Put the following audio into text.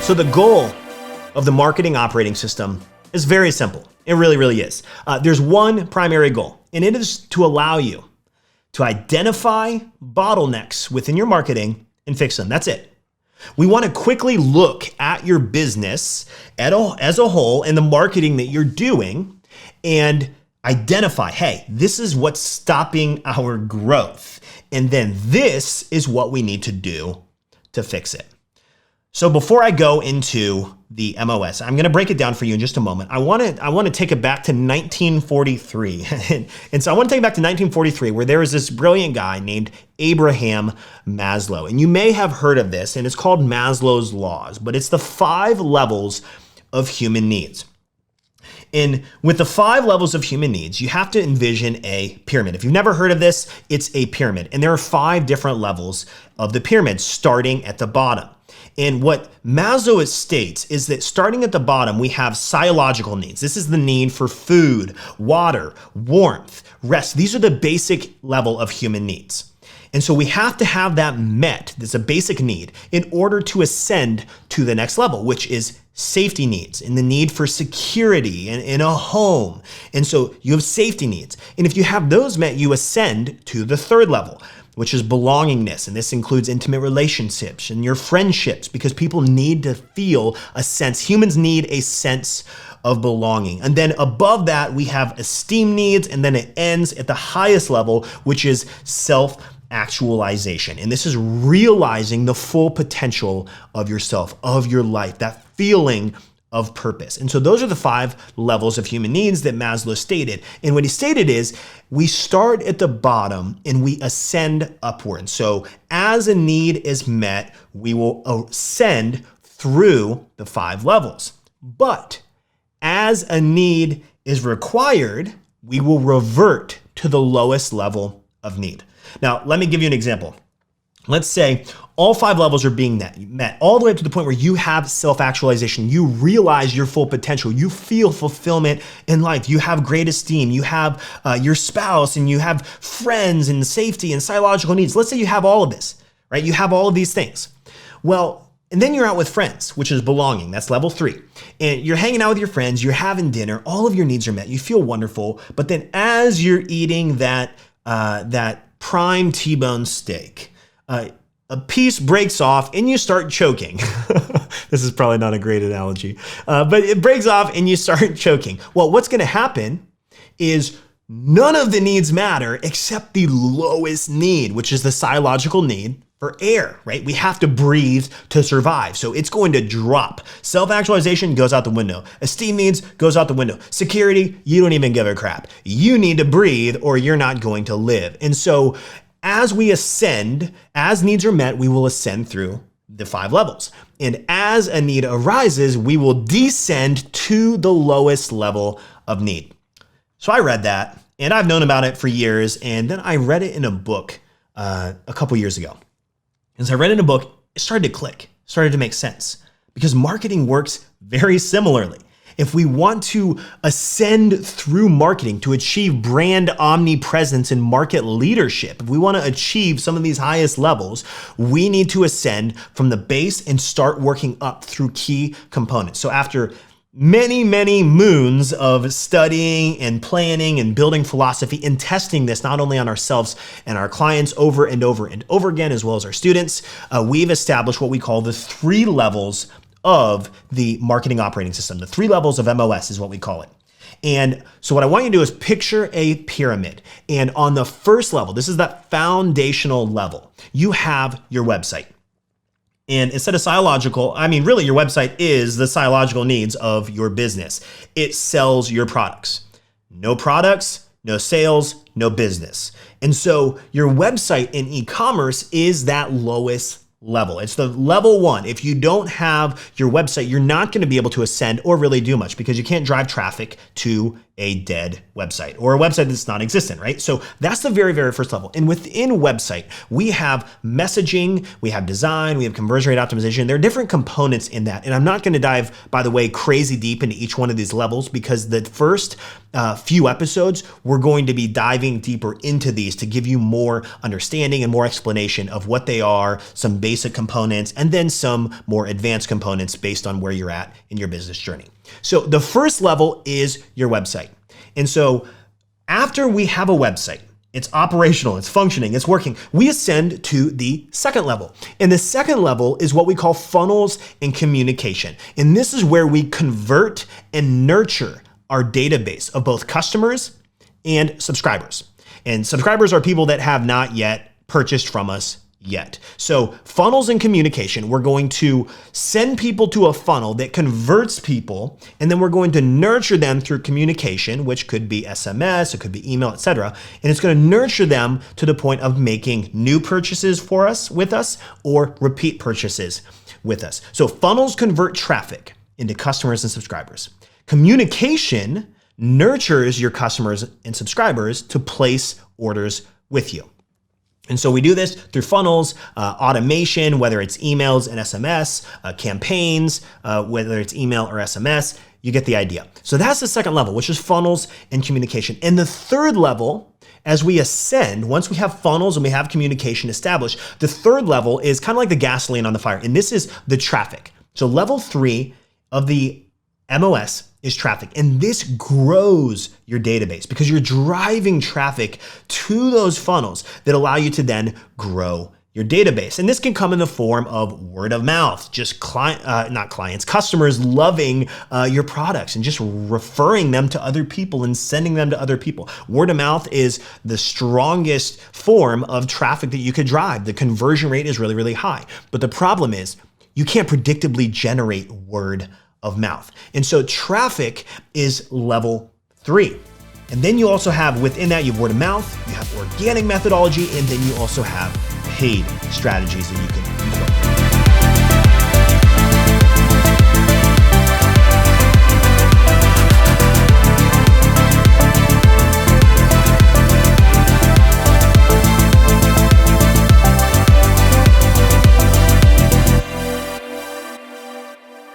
So the goal of the marketing operating system is very simple. It really, really is. There's one primary goal, and it is to allow you to identify bottlenecks within your marketing and fix them. That's it. We want to quickly look at your business as a whole and the marketing that you're doing and identify, hey, this is what's stopping our growth. And then this is what we need to do to fix it. So before I go into the MOS, I'm going to break it down for you in just a moment. I want to take it back to 1943. And so I want to take it back to 1943, where there was this brilliant guy named Abraham Maslow. And you may have heard of this, and it's called Maslow's Laws, but it's the 5 levels of human needs. And with the 5 levels of human needs, you have to envision a pyramid. If you've never heard of this, it's a pyramid. And there are 5 different levels of the pyramid, starting at the bottom. And what Maslow states is that starting at the bottom, we have physiological needs. This is the need for food, water, warmth, rest. These are the basic level of human needs. And so we have to have that met, that's a basic need, in order to ascend to the next level, which is safety needs and the need for security in a home. And so you have safety needs. And if you have those met, you ascend to the 3rd level, which is belongingness. And this includes intimate relationships and your friendships, because people need to feel a sense. Humans need a sense of belonging. And then above that, we have esteem needs. And then it ends at the highest level, which is self-actualization. And this is realizing the full potential of yourself, of your life, that feeling of purpose. And so those are the 5 levels of human needs that Maslow stated. And what he stated is we start at the bottom and we ascend upward. So as a need is met, we will ascend through the 5 levels. But as a need is required, we will revert to the lowest level of need. Now, let me give you an example. Let's say all 5 levels are being met all the way up to the point where you have self-actualization. You realize your full potential. You feel fulfillment in life. You have great esteem. You have your spouse, and you have friends and safety and psychological needs. Let's say you have all of this, right? You have all of these things. Well, and then you're out with friends, which is belonging. That's level 3. And you're hanging out with your friends. You're having dinner. All of your needs are met. You feel wonderful. But then as you're eating that prime T-bone steak, a piece breaks off and you start choking. This is probably not a great analogy, but it breaks off and you start choking. Well, what's going to happen is none of the needs matter except the lowest need, which is the physiological need for air, right? We have to breathe to survive. So it's going to drop. Self-actualization goes out the window. Esteem needs goes out the window. Security, you don't even give a crap. You need to breathe or you're not going to live. And so as we ascend, as needs are met, we will ascend through the 5 levels. And as a need arises, we will descend to the lowest level of need. So I read that, and I've known about it for years. And then I read it in a book a couple years ago. As I read it in a book, it started to click, started to make sense, because marketing works very similarly. If we want to ascend through marketing to achieve brand omnipresence and market leadership, if we want to achieve some of these highest levels, we need to ascend from the base and start working up through key components. So after many, many moons of studying and planning and building philosophy and testing this not only on ourselves and our clients over and over and over again, as well as our students, we've established what we call the 3 levels of the marketing operating system. The 3 levels of MOS is what we call it. And so what I want you to do is picture a pyramid. And on the first level, this is that foundational level, you have your website. And instead of really your website is the psychological needs of your business. It sells your products. No products, no sales, no business. And so your website in e-commerce is that lowest level. It's the level 1. If you don't have your website, you're not going to be able to ascend or really do much, because you can't drive traffic to a dead website or a website that's non-existent, right? So that's the very, very first level. And within website, we have messaging, we have design, we have conversion rate optimization. There are different components in that. And I'm not going to dive, by the way, crazy deep into each one of these levels because the first few episodes, we're going to be diving deeper into these to give you more understanding and more explanation of what they are, some basic components, and then some more advanced components based on where you're at in your business journey. So the first level is your website. And so after we have a website, it's operational, it's functioning, it's working, we ascend to the second level. And the second level is what we call funnels and communication. And this is where we convert and nurture our database of both customers and subscribers. And subscribers are people that have not yet purchased from us yet. So funnels and communication, we're going to send people to a funnel that converts people, and then we're going to nurture them through communication, which could be SMS, it could be email, etc. And it's going to nurture them to the point of making new purchases for us, with us, or repeat purchases with us. So funnels convert traffic into customers and subscribers. Communication nurtures your customers and subscribers to place orders with you. And so we do this through funnels, automation, whether it's emails and SMS, campaigns, whether it's email or SMS, you get the idea. So that's the second level, which is funnels and communication. And the third level, as we ascend, once we have funnels and we have communication established, the third level is kind of like the gasoline on the fire. And this is the traffic. So level 3 of the MOS is traffic. And this grows your database because you're driving traffic to those funnels that allow you to then grow your database. And this can come in the form of word of mouth, just customers loving your products and just referring them to other people and sending them to other people. Word of mouth is the strongest form of traffic that you could drive. The conversion rate is really, really high. But the problem is you can't predictably generate word of mouth. And so traffic is level 3. And then you also have, within that, you have word of mouth, you have organic methodology, and then you also have paid strategies that you can use.